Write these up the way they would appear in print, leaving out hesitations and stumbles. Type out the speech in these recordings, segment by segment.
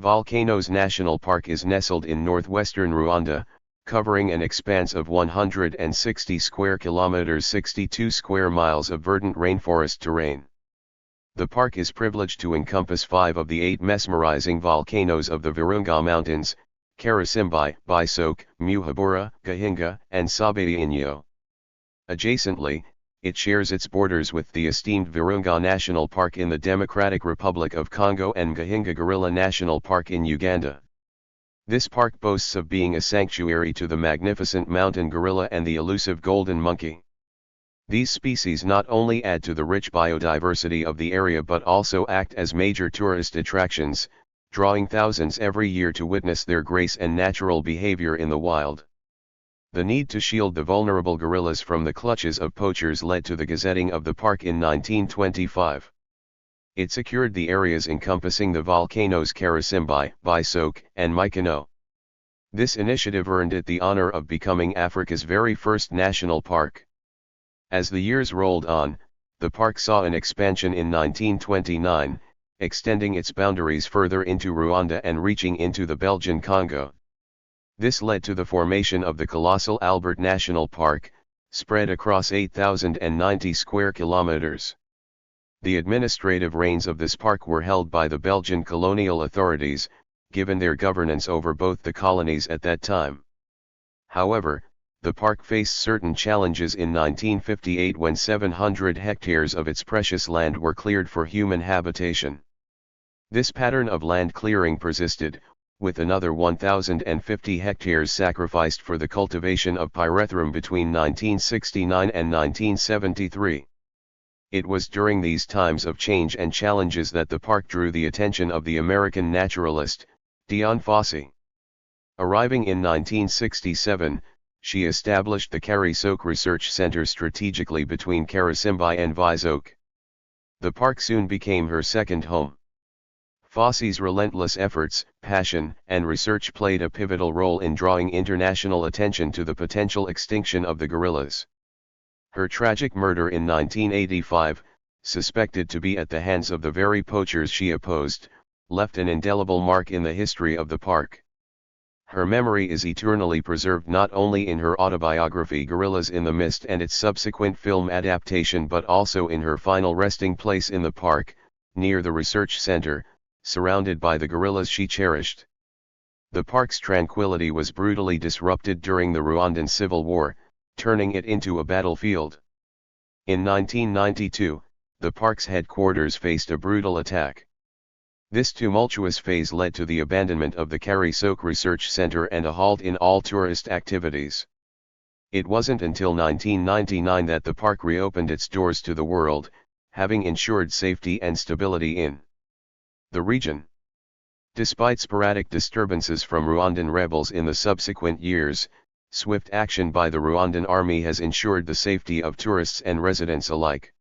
Volcanoes National Park is nestled in northwestern Rwanda, covering an expanse of 160 square kilometers 62 square miles of verdant rainforest terrain. The park is privileged to encompass 5 of the 8 mesmerizing volcanoes of the Virunga Mountains, Karisimbi, Bisoke, Muhabura, Gahinga, and Sabinyo. Adjacently, it shares its borders with the esteemed Virunga National Park in the Democratic Republic of Congo and Mgahinga Gorilla National Park in Uganda. This park boasts of being a sanctuary to the magnificent mountain gorilla and the elusive golden monkey. These species not only add to the rich biodiversity of the area but also act as major tourist attractions, drawing thousands every year to witness their grace and natural behavior in the wild. The need to shield the vulnerable gorillas from the clutches of poachers led to the gazetting of the park in 1925. It secured the areas encompassing the volcanoes Karisimbi, Bisoke, and Mgahinga. This initiative earned it the honor of becoming Africa's very first national park. As the years rolled on, the park saw an expansion in 1929, extending its boundaries further into Rwanda and reaching into the Belgian Congo. This led to the formation of the colossal Albert National Park, spread across 8,090 square kilometers. The administrative reins of this park were held by the Belgian colonial authorities, given their governance over both the colonies at that time. However, the park faced certain challenges in 1958 when 700 hectares of its precious land were cleared for human habitation. This pattern of land clearing persisted, with another 1,050 hectares sacrificed for the cultivation of pyrethrum between 1969 and 1973. It was during these times of change and challenges that the park drew the attention of the American naturalist, Dian Fossey. Arriving in 1967, she established the Karisimbi Research Center strategically between Karisimbi and Bisoke. The park soon became her second home. Fossey's relentless efforts, passion, and research played a pivotal role in drawing international attention to the potential extinction of the gorillas. Her tragic murder in 1985, suspected to be at the hands of the very poachers she opposed, left an indelible mark in the history of the park. Her memory is eternally preserved not only in her autobiography Gorillas in the Mist and its subsequent film adaptation but also in her final resting place in the park, near the research center, surrounded by the gorillas she cherished. The park's tranquility was brutally disrupted during the Rwandan Civil War, turning it into a battlefield. In 1992, the park's headquarters faced a brutal attack. This tumultuous phase led to the abandonment of the Karisimbi Research Center and a halt in all tourist activities. It wasn't until 1999 that the park reopened its doors to the world, having ensured safety and stability in the region. Despite sporadic disturbances from Rwandan rebels in the subsequent years, swift action by the Rwandan army has ensured the safety of tourists and residents alike.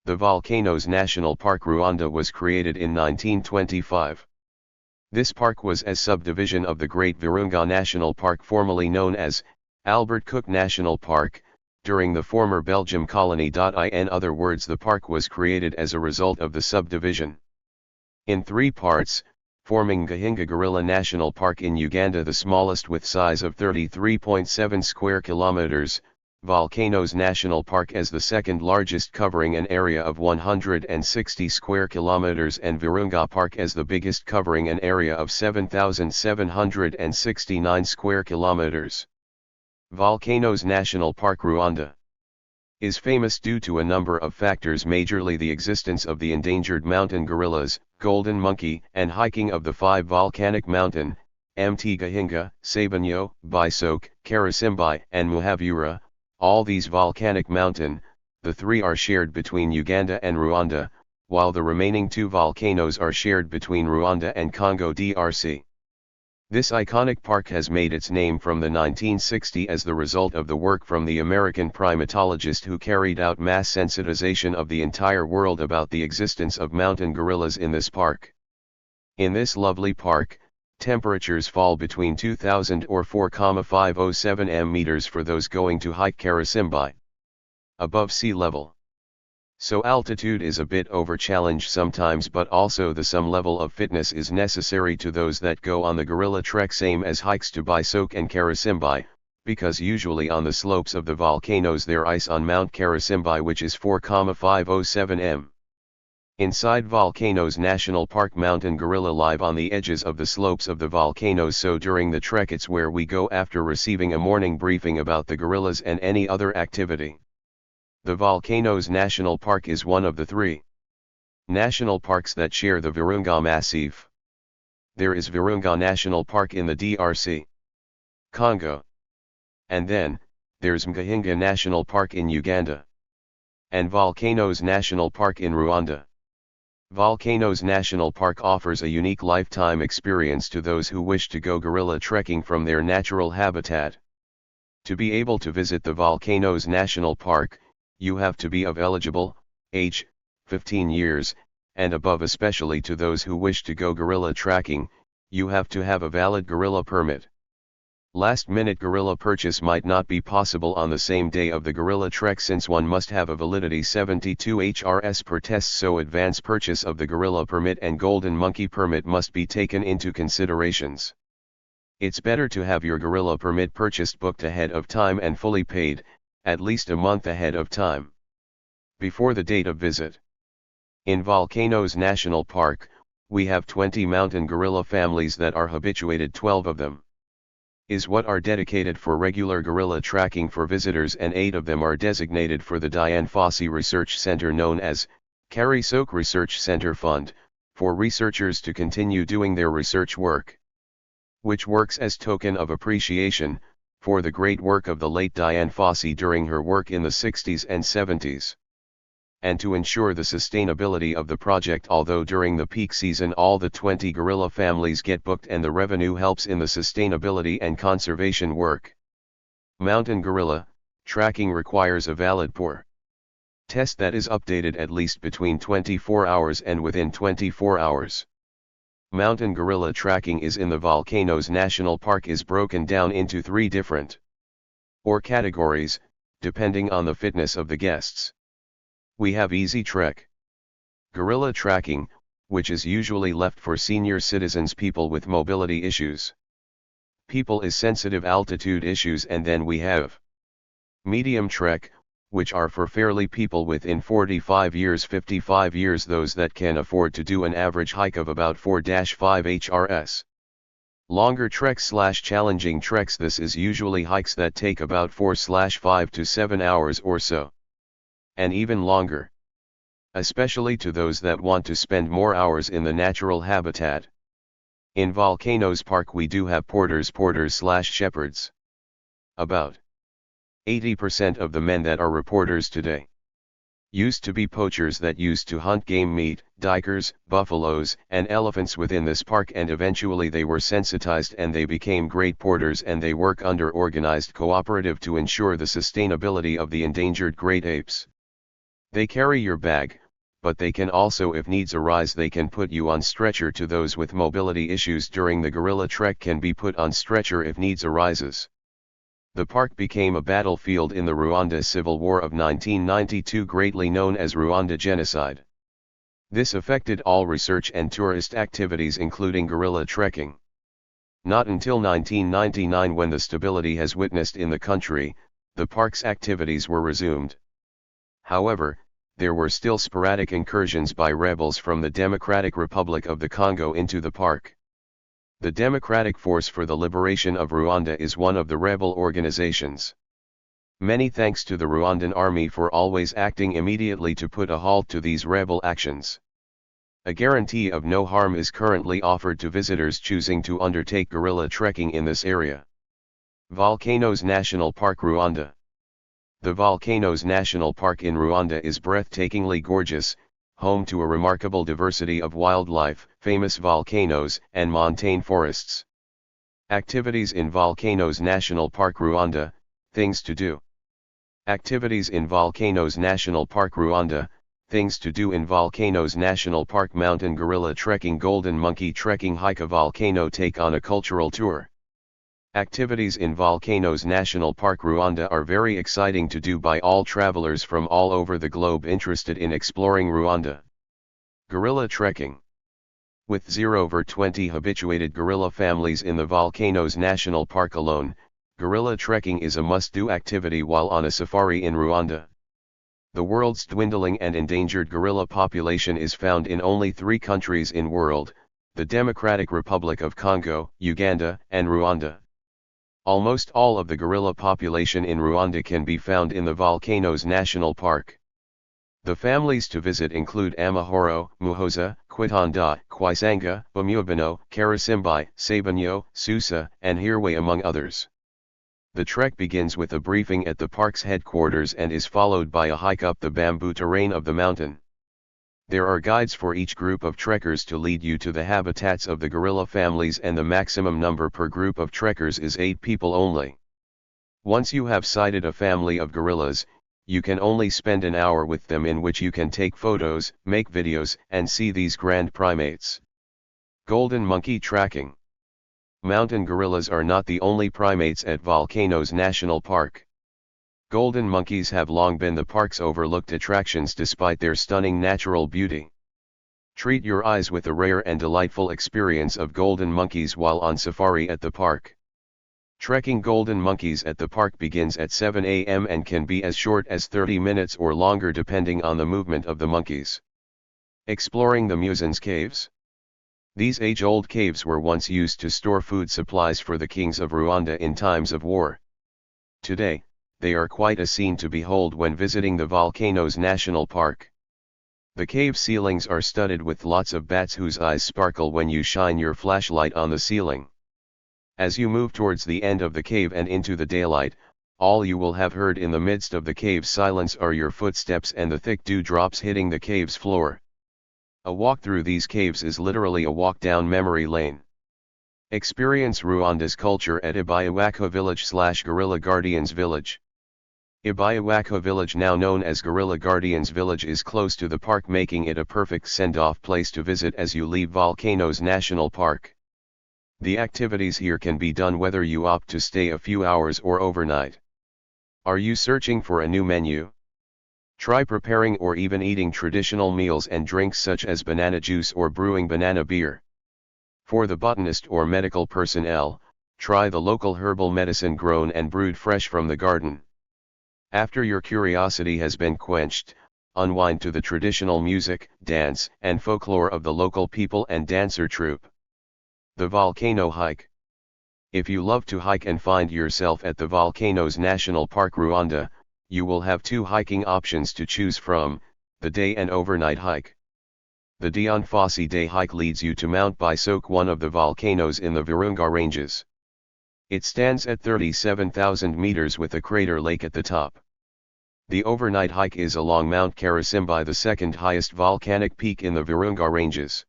The Volcanoes National Park Rwanda was created in 1925. This park was a subdivision of the Great Virunga National Park formerly known as Albert Cook National Park, during the former Belgium colony. In other words, the park was created as a result of the subdivision. In 3 parts, forming Gahinga Gorilla National Park in Uganda, the smallest with size of 33.7 square kilometers, Volcanoes National Park as the second largest covering an area of 160 square kilometers and Virunga Park as the biggest covering an area of 7,769 square kilometers. Volcanoes National Park Rwanda is famous due to a number of factors, majorly the existence of the endangered mountain gorillas, golden monkey, and hiking of the 5 volcanic mountain, Mgahinga, Sabinyo, Bisoke, Karisimbi, and Muhabura. All these volcanic mountain, the 3 are shared between Uganda and Rwanda, while the remaining 2 volcanoes are shared between Rwanda and Congo DRC. This iconic park has made its name from the 1960s as the result of the work from the American primatologist who carried out mass sensitization of the entire world about the existence of mountain gorillas in this park. In this lovely park, temperatures fall between 2000 or 4,507 m meters for those going to hike Karisimbi above sea level. So altitude is a bit over challenge sometimes, but also some level of fitness is necessary to those that go on the gorilla trek, same as hikes to Bisoke and Karisimbi, because usually on the slopes of the volcanoes there ice on Mount Karisimbi, which is 4,507 m. Inside Volcanoes National Park, mountain gorilla live on the edges of the slopes of the volcanoes, so during the trek it's where we go after receiving a morning briefing about the gorillas and any other activity. The Volcanoes National Park is one of the 3 national parks that share the Virunga Massif. There is Virunga National Park in the DRC, Congo. And then, there's Mgahinga National Park in Uganda. And Volcanoes National Park in Rwanda. Volcanoes National Park offers a unique lifetime experience to those who wish to go gorilla trekking from their natural habitat. To be able to visit the Volcanoes National Park, you have to be of eligible age, 15 years, and above. Especially to those who wish to go gorilla trekking, you have to have a valid gorilla permit. Last-minute gorilla purchase might not be possible on the same day of the gorilla trek, since one must have a validity 72 HRS per test, so advance purchase of the gorilla permit and golden monkey permit must be taken into considerations. It's better to have your gorilla permit purchased booked ahead of time and fully paid, at least a month ahead of time, before the date of visit. In Volcanoes National Park, we have 20 mountain gorilla families that are habituated. 12 of them is what are dedicated for regular gorilla tracking for visitors, and 8 of them are designated for the Dian Fossey Research Center, known as Karisimbi Research Center Fund, for researchers to continue doing their research work, which works as token of appreciation for the great work of the late Dian Fossey during her work in the 60s and 70s. And to ensure the sustainability of the project, although during the peak season all the 20 gorilla families get booked and the revenue helps in the sustainability and conservation work. Mountain gorilla tracking requires a valid POR test that is updated at least between 24 hours and within 24 hours. Mountain gorilla tracking is in the Volcanoes National Park is broken down into 3 different categories, depending on the fitness of the guests. We have easy trek gorilla tracking, which is usually left for senior citizens, people with mobility issues, people is sensitive altitude issues. And then we have medium trek, which are for fairly people within 45 years 55 years, those that can afford to do an average hike of about 4-5 HRS. Longer treks/challenging treks, this is usually hikes that take about 4/5 to 7 hours or so, and even longer, especially to those that want to spend more hours in the natural habitat. In Volcanoes Park we do have porters/shepherds. About 80% of the men that are reporters today used to be poachers that used to hunt game meat, duikers, buffaloes, and elephants within this park, and eventually they were sensitized and they became great porters, and they work under organized cooperative to ensure the sustainability of the endangered great apes. They carry your bag, but they can also, if needs arise, they can put you on stretcher. To those with mobility issues during the gorilla trek can be put on stretcher if needs arises. The park became a battlefield in the Rwanda Civil War of 1992, greatly known as Rwanda Genocide. This affected all research and tourist activities, including gorilla trekking. Not until 1999, when the stability has witnessed in the country, the park's activities were resumed. However, there were still sporadic incursions by rebels from the Democratic Republic of the Congo into the park. The Democratic Force for the Liberation of Rwanda is one of the rebel organizations. Many thanks to the Rwandan army for always acting immediately to put a halt to these rebel actions. A guarantee of no harm is currently offered to visitors choosing to undertake gorilla trekking in this area. Volcanoes National Park, Rwanda. The Volcanoes National Park in Rwanda is breathtakingly gorgeous, home to a remarkable diversity of wildlife, famous volcanoes, and montane forests. Activities in Volcanoes National Park, Rwanda, things to do. Activities in Volcanoes National Park, Rwanda, things to do in Volcanoes National Park: mountain gorilla trekking, golden monkey trekking, hike a volcano, take on a cultural tour. Activities in Volcanoes National Park Rwanda are very exciting to do by all travelers from all over the globe interested in exploring Rwanda. Gorilla trekking. With 0-20 habituated gorilla families in the Volcanoes National Park alone, gorilla trekking is a must-do activity while on a safari in Rwanda. The world's dwindling and endangered gorilla population is found in only 3 countries in world, the Democratic Republic of Congo, Uganda, and Rwanda. Almost all of the gorilla population in Rwanda can be found in the Volcanoes National Park. The families to visit include Amahoro, Muhoza, Kwitanda, Kwisanga, Bumubano, Karisimbi, Sabinyo, Susa, and Hirwe among others. The trek begins with a briefing at the park's headquarters and is followed by a hike up the bamboo terrain of the mountain. There are guides for each group of trekkers to lead you to the habitats of the gorilla families, and the maximum number per group of trekkers is 8 people only. Once you have sighted a family of gorillas, you can only spend an hour with them in which you can take photos, make videos, and see these grand primates. Golden monkey tracking. Mountain gorillas are not the only primates at Volcanoes National Park. Golden monkeys have long been the park's overlooked attractions despite their stunning natural beauty. Treat your eyes with a rare and delightful experience of golden monkeys while on safari at the park. Trekking golden monkeys at the park begins at 7 a.m. and can be as short as 30 minutes or longer depending on the movement of the monkeys. Exploring the Muzin's caves. These age-old caves were once used to store food supplies for the kings of Rwanda in times of war. Today, they are quite a scene to behold when visiting the Volcanoes National Park. The cave ceilings are studded with lots of bats whose eyes sparkle when you shine your flashlight on the ceiling. As you move towards the end of the cave and into the daylight, all you will have heard in the midst of the cave's silence are your footsteps and the thick dewdrops hitting the cave's floor. A walk through these caves is literally a walk down memory lane. Experience Rwanda's culture at Ibayawako Village/Gorilla Guardians Village. Ibayawako Village, now known as Gorilla Guardians Village, is close to the park, making it a perfect send-off place to visit as you leave Volcanoes National Park. The activities here can be done whether you opt to stay a few hours or overnight. Are you searching for a new menu? Try preparing or even eating traditional meals and drinks such as banana juice or brewing banana beer. For the botanist or medical personnel, try the local herbal medicine grown and brewed fresh from the garden. After your curiosity has been quenched, unwind to the traditional music, dance, and folklore of the local people and dancer troupe. The Volcano Hike. If you love to hike and find yourself at the Volcanoes National Park Rwanda, you will have 2 hiking options to choose from, the day and overnight hike. The Dianfasi day hike leads you to Mount Bisoke, one of the volcanoes in the Virunga Ranges. It stands at 37,000 meters with a crater lake at the top. The overnight hike is along Mount Karisimbi, the second highest volcanic peak in the Virunga Ranges.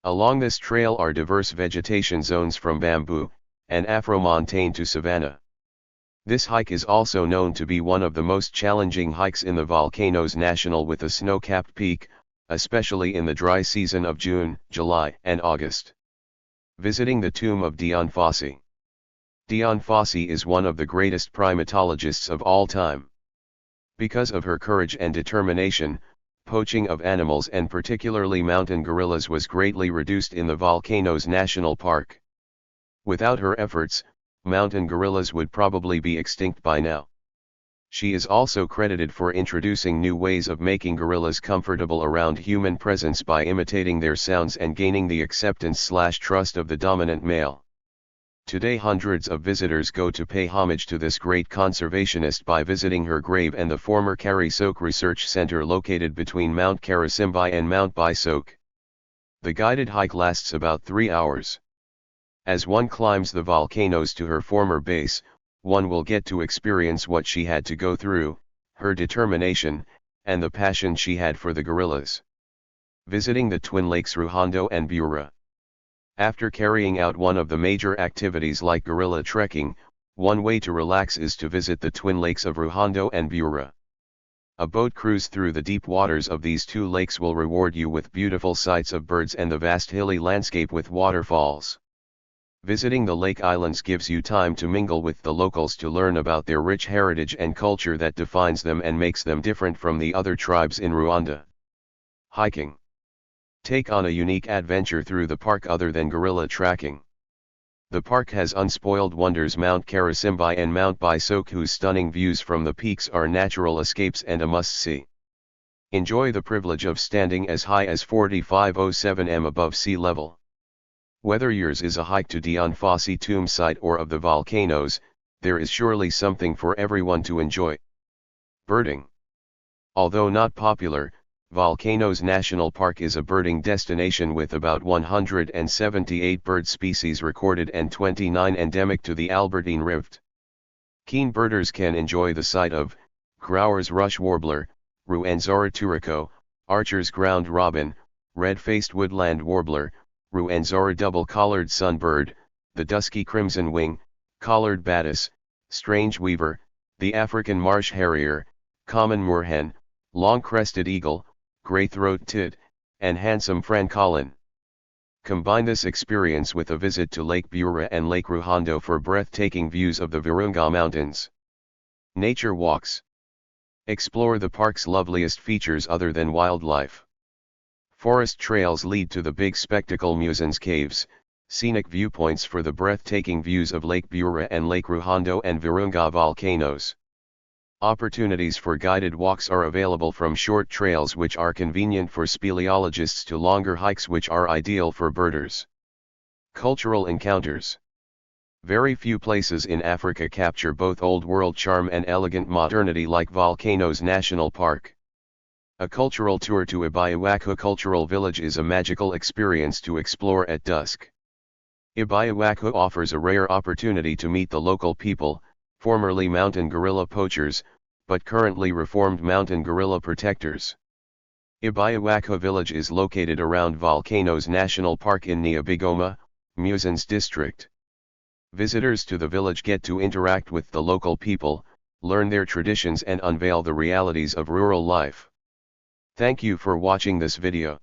Along this trail are diverse vegetation zones from bamboo and Afro-montane to savanna. This hike is also known to be one of the most challenging hikes in the Volcanoes National, with a snow-capped peak, especially in the dry season of June, July, and August. Visiting the tomb of Dianfasi. Dianfasi is one of the greatest primatologists of all time. Because of her courage and determination, poaching of animals and particularly mountain gorillas was greatly reduced in the Volcanoes National Park. Without her efforts, mountain gorillas would probably be extinct by now. She is also credited for introducing new ways of making gorillas comfortable around human presence by imitating their sounds and gaining the acceptance/trust of the dominant male. Today hundreds of visitors go to pay homage to this great conservationist by visiting her grave and the former Karisoke Research Center located between Mount Karisimbi and Mount Bisoke. The guided hike lasts about 3 hours. As one climbs the volcanoes to her former base, one will get to experience what she had to go through, her determination, and the passion she had for the gorillas. Visiting the twin lakes Ruhondo and Bura. After carrying out one of the major activities like gorilla trekking, one way to relax is to visit the twin lakes of Ruhondo and Bura. A boat cruise through the deep waters of these 2 lakes will reward you with beautiful sights of birds and the vast hilly landscape with waterfalls. Visiting the lake islands gives you time to mingle with the locals to learn about their rich heritage and culture that defines them and makes them different from the other tribes in Rwanda. Hiking. Take on a unique adventure through the park other than gorilla tracking. The park has unspoiled wonders Mount Karisimbi and Mount Bisoke, whose stunning views from the peaks are natural escapes and a must-see. Enjoy the privilege of standing as high as 4507 m above sea level. Whether yours is a hike to Dian Fossey tomb site or of the volcanoes, there is surely something for everyone to enjoy. Birding. Although not popular, Volcanoes National Park is a birding destination with about 178 bird species recorded and 29 endemic to the Albertine Rift. Keen birders can enjoy the sight of Grauer's rush warbler, Ruenzora turico, Archer's ground robin, red-faced woodland warbler, Ruenzora double-collared sunbird, the dusky crimson wing, collared batis, strange weaver, the African marsh harrier, common moorhen, long-crested eagle, grey-throat tit, and handsome francolin. Combine this experience with a visit to Lake Bura and Lake Ruhondo for breathtaking views of the Virunga Mountains. Nature walks. Explore the park's loveliest features other than wildlife. Forest trails lead to the big spectacle Musan's Caves, scenic viewpoints for the breathtaking views of Lake Bura and Lake Ruhondo and Virunga volcanoes. Opportunities for guided walks are available, from short trails which are convenient for speleologists to longer hikes which are ideal for birders. Cultural encounters. Very few places in Africa capture both old world charm and elegant modernity like Volcanoes National Park. A cultural tour to Ibiawako Cultural Village is a magical experience to explore at dusk. Ibiawako offers a rare opportunity to meet the local people, formerly mountain gorilla poachers, but currently reformed mountain gorilla protectors. Ibiawako village is located around Volcanoes National Park in Nyabigoma, Musan's district. Visitors to the village get to interact with the local people, learn their traditions and unveil the realities of rural life. Thank you for watching this video.